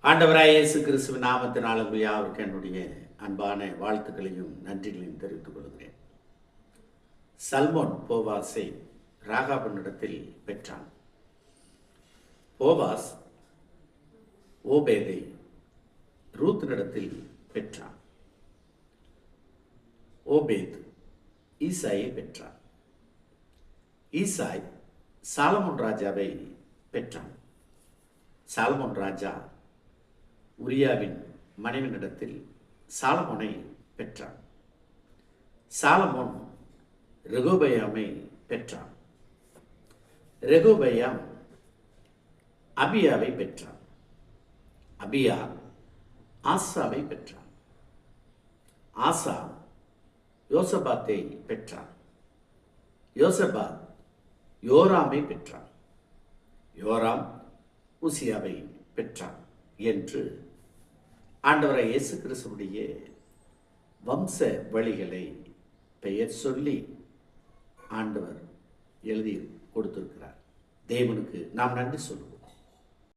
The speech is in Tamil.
ஆண்டவராய் இயேசு கிறிஸ்துவின் நாமத்தினால் யாவருக்கு என்னுடைய அன்பான வாழ்த்துக்களையும் நன்றிகளையும் தெரிவித்துக் கொள்கிறேன். சல்மோன் போவாஸை ராகாபினிடத்தில் பெற்றான். போவாஸ் ஓபேதை ரூத்தினிடத்தில் பெற்றான். ஓபேத் ஈசாயை பெற்றான். ஈசாய் சாலமோன் ராஜாவை பெற்றான். சாலமோன் ராஜா உரியாவின் மனைவினிடத்தில் சாலமோனை பெற்றான். சாலமோன் ரெகோபயாமை பெற்றான். ரெகோபயாம் அபியாவை பெற்றான். அபியா ஆசாவை பெற்றான். ஆசா யோசபாத்தை பெற்றான். யோசபாத் யோராமை பெற்றான். யோராம் உசியாவை பெற்றான் என்று ஆண்டவராய் இயேசு கிறிஸ்துவுடைய வம்ச வழிகளை பெயர் சொல்லி ஆண்டவர் எழுதி கொடுத்திருக்கிறார். தேவனுக்கு நாம் நன்றி சொல்லுவோம்.